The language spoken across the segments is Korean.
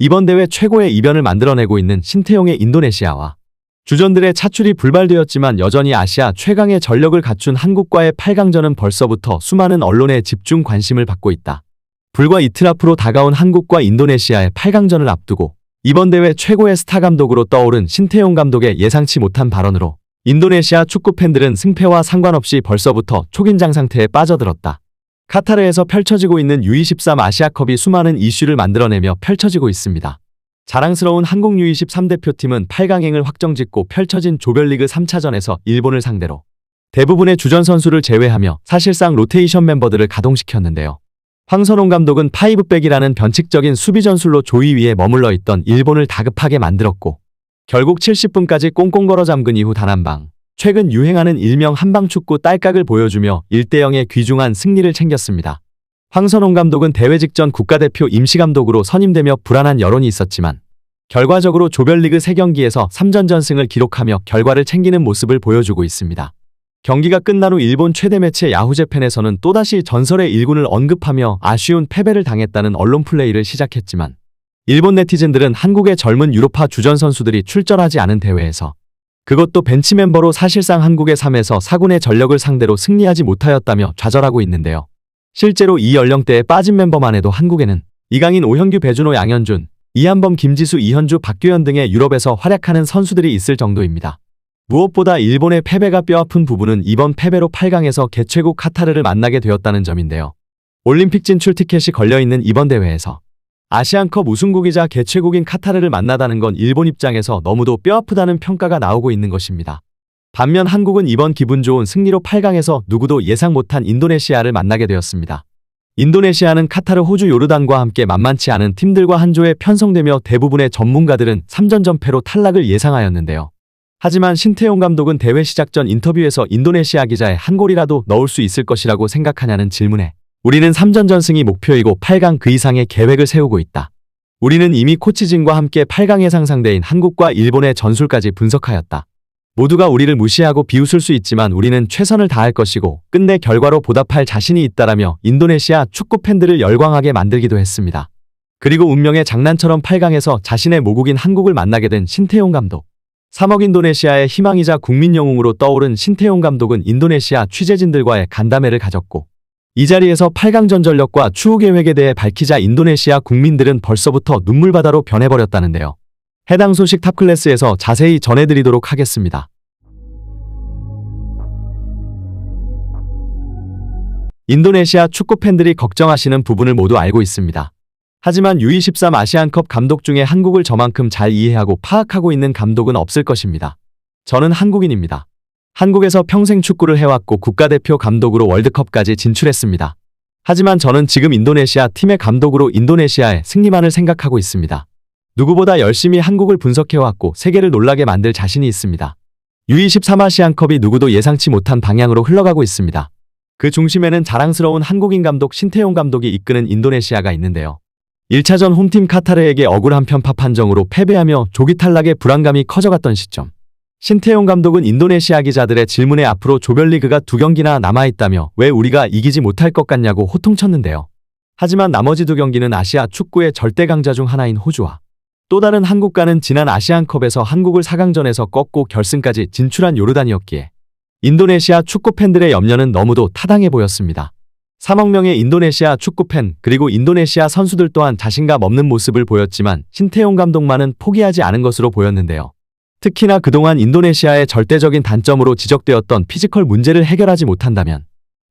이번 대회 최고의 이변을 만들어내고 있는 신태용의 인도네시아와 주전들의 차출이 불발되었지만 여전히 아시아 최강의 전력을 갖춘 한국과의 8강전은 벌써부터 수많은 언론의 집중 관심을 받고 있다. 불과 이틀 앞으로 다가온 한국과 인도네시아의 8강전을 앞두고 이번 대회 최고의 스타 감독으로 떠오른 신태용 감독의 예상치 못한 발언으로 인도네시아 축구 팬들은 승패와 상관없이 벌써부터 초긴장 상태에 빠져들었다. 카타르에서 펼쳐지고 있는 U23 아시아컵이 수많은 이슈를 만들어내며 펼쳐지고 있습니다. 자랑스러운 한국 U23 대표팀은 8강행을 확정짓고 펼쳐진 조별리그 3차전에서 일본을 상대로 대부분의 주전 선수를 제외하며 사실상 로테이션 멤버들을 가동시켰는데요. 황선홍 감독은 파이브백이라는 변칙적인 수비 전술로 조이 위에 머물러 있던 일본을 다급하게 만들었고 결국 70분까지 꽁꽁 걸어 잠근 이후 단 한 방, 최근 유행하는 일명 한방축구 딸깍을 보여주며 1대0의 귀중한 승리를 챙겼습니다. 황선홍 감독은 대회 직전 국가대표 임시감독으로 선임되며 불안한 여론이 있었지만 결과적으로 조별리그 3경기에서 3전 전승을 기록하며 결과를 챙기는 모습을 보여주고 있습니다. 경기가 끝난 후 일본 최대 매체 야후재팬에서는 또다시 전설의 일군을 언급하며 아쉬운 패배를 당했다는 언론 플레이를 시작했지만 일본 네티즌들은 한국의 젊은 유로파 주전 선수들이 출전하지 않은 대회에서 그것도 벤치 멤버로 사실상 한국의 3에서 4군의 전력을 상대로 승리하지 못하였다며 좌절하고 있는데요. 실제로 이 연령대에 빠진 멤버만 해도 한국에는 이강인, 오현규, 배준호, 양현준, 이한범, 김지수, 이현주, 박규현 등의 유럽에서 활약하는 선수들이 있을 정도입니다. 무엇보다 일본의 패배가 뼈아픈 부분은 이번 패배로 8강에서 개최국 카타르를 만나게 되었다는 점인데요. 올림픽 진출 티켓이 걸려있는 이번 대회에서 아시안컵 우승국이자 개최국인 카타르를 만나다는 건 일본 입장에서 너무도 뼈아프다는 평가가 나오고 있는 것입니다. 반면 한국은 이번 기분 좋은 승리로 8강에서 누구도 예상 못한 인도네시아를 만나게 되었습니다. 인도네시아는 카타르, 호주, 요르단과 함께 만만치 않은 팀들과 한 조에 편성되며 대부분의 전문가들은 3전 전패로 탈락을 예상하였는데요. 하지만 신태용 감독은 대회 시작 전 인터뷰에서 인도네시아 기자의 한 골이라도 넣을 수 있을 것이라고 생각하냐는 질문에 우리는 3전 전승이 목표이고 8강 그 이상의 계획을 세우고 있다. 우리는 이미 코치진과 함께 8강에 상상대인 한국과 일본의 전술까지 분석하였다. 모두가 우리를 무시하고 비웃을 수 있지만 우리는 최선을 다할 것이고 끝내 결과로 보답할 자신이 있다라며 인도네시아 축구 팬들을 열광하게 만들기도 했습니다. 그리고 운명의 장난처럼 8강에서 자신의 모국인 한국을 만나게 된 신태용 감독. 3억 인도네시아의 희망이자 국민 영웅으로 떠오른 신태용 감독은 인도네시아 취재진들과의 간담회를 가졌고 이 자리에서 8강전 전력과 추후 계획에 대해 밝히자 인도네시아 국민들은 벌써부터 눈물바다로 변해버렸다는데요. 해당 소식 탑클래스에서 자세히 전해드리도록 하겠습니다. 인도네시아 축구 팬들이 걱정하시는 부분을 모두 알고 있습니다. 하지만 U23 아시안컵 감독 중에 한국을 저만큼 잘 이해하고 파악하고 있는 감독은 없을 것입니다. 저는 한국인입니다. 한국에서 평생 축구를 해왔고 국가대표 감독으로 월드컵까지 진출했습니다. 하지만 저는 지금 인도네시아 팀의 감독으로 인도네시아의 승리만을 생각하고 있습니다. 누구보다 열심히 한국을 분석해왔고 세계를 놀라게 만들 자신이 있습니다. U23 아시안컵이 누구도 예상치 못한 방향으로 흘러가고 있습니다. 그 중심에는 자랑스러운 한국인 감독 신태용 감독이 이끄는 인도네시아가 있는데요. 1차전 홈팀 카타르에게 억울한 편파 판정으로 패배하며 조기 탈락의 불안감이 커져갔던 시점. 신태용 감독은 인도네시아 기자들의 질문에 앞으로 조별리그가 2경기나 남아있다며 왜 우리가 이기지 못할 것 같냐고 호통쳤는데요. 하지만 나머지 2경기는 아시아 축구의 절대 강자 중 하나인 호주와 또 다른 한국과는 지난 아시안컵에서 한국을 4강전에서 꺾고 결승까지 진출한 요르단이었기에 인도네시아 축구 팬들의 염려는 너무도 타당해 보였습니다. 3억 명의 인도네시아 축구팬 그리고 인도네시아 선수들 또한 자신감 없는 모습을 보였지만 신태용 감독만은 포기하지 않은 것으로 보였는데요. 특히나 그동안 인도네시아의 절대적인 단점으로 지적되었던 피지컬 문제를 해결하지 못한다면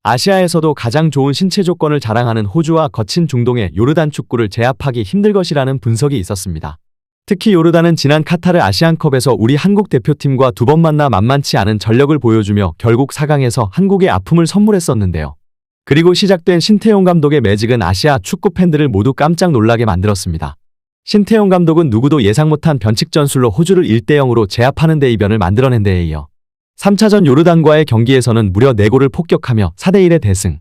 아시아에서도 가장 좋은 신체 조건을 자랑하는 호주와 거친 중동의 요르단 축구를 제압하기 힘들 것이라는 분석이 있었습니다. 특히 요르단은 지난 카타르 아시안컵에서 우리 한국 대표팀과 2번 만나 만만치 않은 전력을 보여주며 결국 4강에서 한국의 아픔을 선물했었는데요. 그리고 시작된 신태용 감독의 매직은 아시아 축구 팬들을 모두 깜짝 놀라게 만들었습니다. 신태용 감독은 누구도 예상 못한 변칙 전술로 호주를 1대0으로 제압하는 데 이변을 만들어낸 데에 이어 3차전 요르단과의 경기에서는 무려 4골을 폭격하며 4대1의 대승.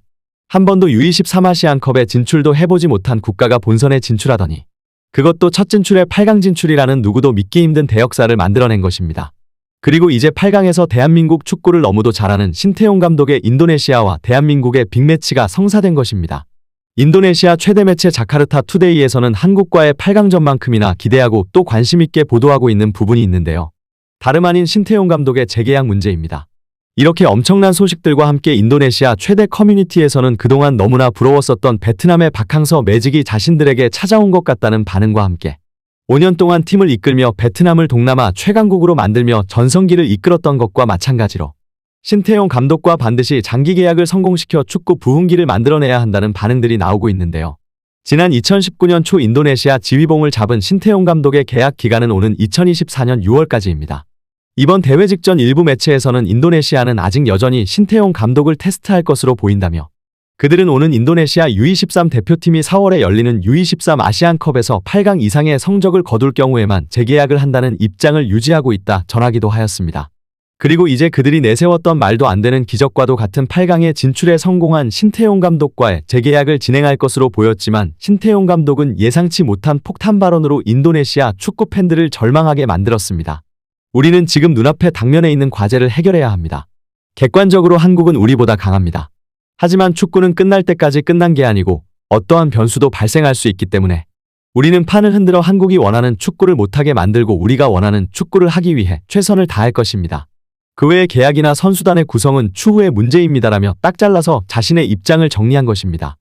한 번도 U23 아시안컵에 진출도 해보지 못한 국가가 본선에 진출하더니 그것도 첫 진출의 8강 진출이라는 누구도 믿기 힘든 대역사를 만들어낸 것입니다. 그리고 이제 8강에서 대한민국 축구를 너무도 잘하는 신태용 감독의 인도네시아와 대한민국의 빅매치가 성사된 것입니다. 인도네시아 최대 매체 자카르타 투데이에서는 한국과의 8강전만큼이나 기대하고 또 관심 있게 보도하고 있는 부분이 있는데요. 다름 아닌 신태용 감독의 재계약 문제입니다. 이렇게 엄청난 소식들과 함께 인도네시아 최대 커뮤니티에서는 그동안 너무나 부러웠었던 베트남의 박항서 매직이 자신들에게 찾아온 것 같다는 반응과 함께 5년 동안 팀을 이끌며 베트남을 동남아 최강국으로 만들며 전성기를 이끌었던 것과 마찬가지로 신태용 감독과 반드시 장기 계약을 성공시켜 축구 부흥기를 만들어내야 한다는 반응들이 나오고 있는데요. 지난 2019년 초 인도네시아 지휘봉을 잡은 신태용 감독의 계약 기간은 오는 2024년 6월까지입니다. 이번 대회 직전 일부 매체에서는 인도네시아는 아직 여전히 신태용 감독을 테스트할 것으로 보인다며 그들은 오는 인도네시아 U23 대표팀이 4월에 열리는 U23 아시안컵에서 8강 이상의 성적을 거둘 경우에만 재계약을 한다는 입장을 유지하고 있다 전하기도 하였습니다. 그리고 이제 그들이 내세웠던 말도 안 되는 기적과도 같은 8강에 진출에 성공한 신태용 감독과의 재계약을 진행할 것으로 보였지만 신태용 감독은 예상치 못한 폭탄 발언으로 인도네시아 축구 팬들을 절망하게 만들었습니다. 우리는 지금 눈앞에 당면에 있는 과제를 해결해야 합니다. 객관적으로 한국은 우리보다 강합니다. 하지만 축구는 끝날 때까지 끝난 게 아니고 어떠한 변수도 발생할 수 있기 때문에 우리는 판을 흔들어 한국이 원하는 축구를 못하게 만들고 우리가 원하는 축구를 하기 위해 최선을 다할 것입니다. 그 외의 계약이나 선수단의 구성은 추후의 문제입니다라며 딱 잘라서 자신의 입장을 정리한 것입니다.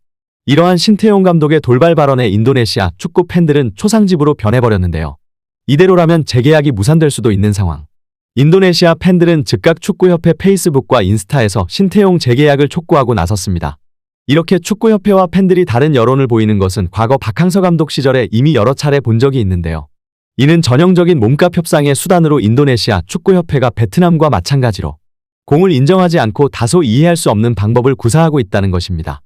이러한 신태용 감독의 돌발 발언에 인도네시아 축구 팬들은 초상집으로 변해버렸는데요. 이대로라면 재계약이 무산될 수도 있는 상황. 인도네시아 팬들은 즉각 축구협회 페이스북과 인스타에서 신태용 재계약을 촉구하고 나섰습니다. 이렇게 축구협회와 팬들이 다른 여론을 보이는 것은 과거 박항서 감독 시절에 이미 여러 차례 본 적이 있는데요. 이는 전형적인 몸값 협상의 수단으로 인도네시아 축구협회가 베트남과 마찬가지로 공을 인정하지 않고 다소 이해할 수 없는 방법을 구사하고 있다는 것입니다.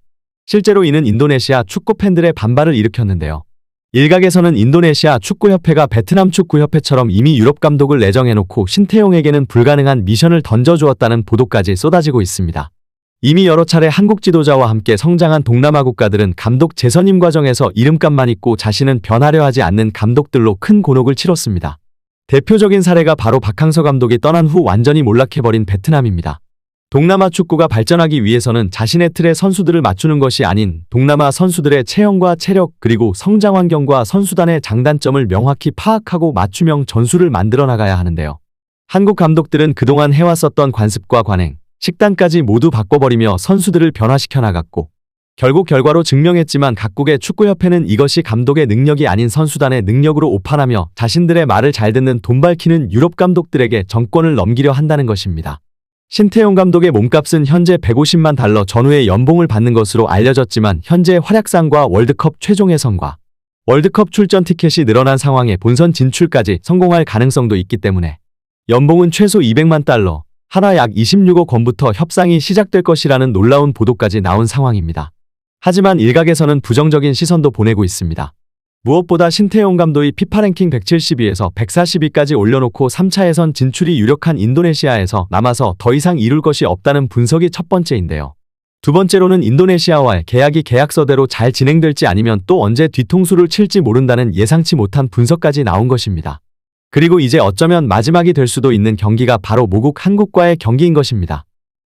실제로 이는 인도네시아 축구 팬들의 반발을 일으켰는데요. 일각에서는 인도네시아 축구협회가 베트남 축구협회처럼 이미 유럽 감독을 내정해놓고 신태용에게는 불가능한 미션을 던져주었다는 보도까지 쏟아지고 있습니다. 이미 여러 차례 한국 지도자와 함께 성장한 동남아 국가들은 감독 재선임 과정에서 이름값만 있고 자신은 변하려 하지 않는 감독들로 큰 곤혹을 치렀습니다. 대표적인 사례가 바로 박항서 감독이 떠난 후 완전히 몰락해버린 베트남입니다. 동남아 축구가 발전하기 위해서는 자신의 틀에 선수들을 맞추는 것이 아닌 동남아 선수들의 체형과 체력 그리고 성장 환경과 선수단의 장단점을 명확히 파악하고 맞춤형 전술을 만들어 나가야 하는데요. 한국 감독들은 그동안 해왔었던 관습과 관행, 식단까지 모두 바꿔버리며 선수들을 변화시켜 나갔고 결국 결과로 증명했지만 각국의 축구협회는 이것이 감독의 능력이 아닌 선수단의 능력으로 오판하며 자신들의 말을 잘 듣는 돈 밝히는 유럽 감독들에게 정권을 넘기려 한다는 것입니다. 신태용 감독의 몸값은 현재 150만 달러 전후의 연봉을 받는 것으로 알려졌지만 현재 활약상과 월드컵 최종 예선과 월드컵 출전 티켓이 늘어난 상황에 본선 진출까지 성공할 가능성도 있기 때문에 연봉은 최소 200만 달러, 하나 약 26억 원부터 협상이 시작될 것이라는 놀라운 보도까지 나온 상황입니다. 하지만 일각에서는 부정적인 시선도 보내고 있습니다. 무엇보다 신태용 감독이 피파 랭킹 172에서 142까지 올려놓고 3차 예선 진출이 유력한 인도네시아에서 남아서 더 이상 이룰 것이 없다는 분석이 첫 번째인데요. 두 번째로는 인도네시아와의 계약이 계약서대로 잘 진행될지 아니면 또 언제 뒤통수를 칠지 모른다는 예상치 못한 분석까지 나온 것입니다. 그리고 이제 어쩌면 마지막이 될 수도 있는 경기가 바로 모국 한국과의 경기인 것입니다.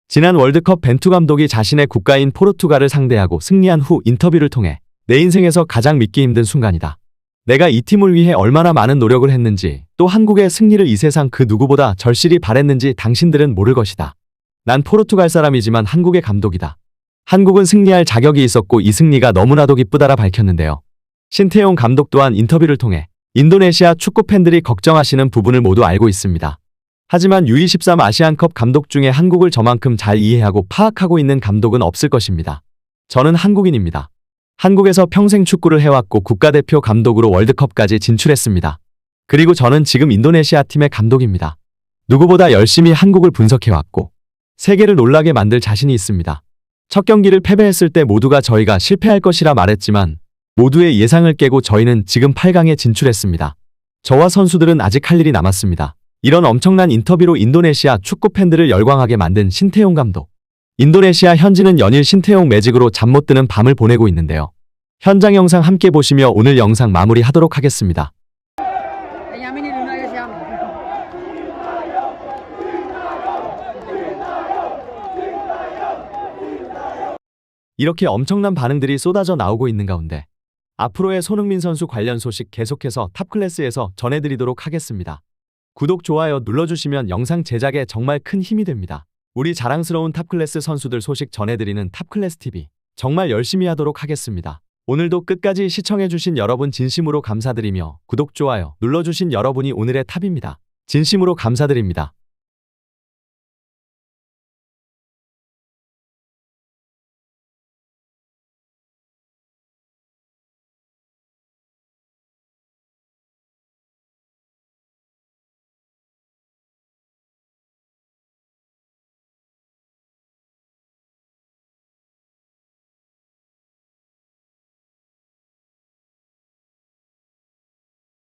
지난 월드컵 벤투 감독이 자신의 국가인 포르투갈을 상대하고 승리한 후 인터뷰를 통해 내 인생에서 가장 믿기 힘든 순간이다. 내가 이 팀을 위해 얼마나 많은 노력을 했는지 또 한국의 승리를 이 세상 그 누구보다 절실히 바랬는지 당신들은 모를 것이다. 난 포르투갈 사람이지만 한국의 감독이다. 한국은 승리할 자격이 있었고 이 승리가 너무나도 기쁘다라 밝혔는데요. 신태용 감독 또한 인터뷰를 통해 인도네시아 축구 팬들이 걱정하시는 부분을 모두 알고 있습니다. 하지만 U23 아시안컵 감독 중에 한국을 저만큼 잘 이해하고 파악하고 있는 감독은 없을 것입니다. 저는 한국인입니다. 한국에서 평생 축구를 해왔고 국가대표 감독으로 월드컵까지 진출했습니다. 그리고 저는 지금 인도네시아 팀의 감독입니다. 누구보다 열심히 한국을 분석해왔고 세계를 놀라게 만들 자신이 있습니다. 첫 경기를 패배했을 때 모두가 저희가 실패할 것이라 말했지만 모두의 예상을 깨고 저희는 지금 8강에 진출했습니다. 저와 선수들은 아직 할 일이 남았습니다. 이런 엄청난 인터뷰로 인도네시아 축구 팬들을 열광하게 만든 신태용 감독. 인도네시아 현지는 연일 신태용 매직으로 잠 못 드는 밤을 보내고 있는데요. 현장 영상 함께 보시며 오늘 영상 마무리하도록 하겠습니다. 이렇게 엄청난 반응들이 쏟아져 나오고 있는 가운데 앞으로의 손흥민 선수 관련 소식 계속해서 탑클래스에서 전해드리도록 하겠습니다. 구독, 좋아요 눌러주시면 영상 제작에 정말 큰 힘이 됩니다. 우리 자랑스러운 탑클래스 선수들 소식 전해드리는 탑클래스TV 정말 열심히 하도록 하겠습니다. 오늘도 끝까지 시청해주신 여러분 진심으로 감사드리며 구독, 좋아요 눌러주신 여러분이 오늘의 탑입니다. 진심으로 감사드립니다.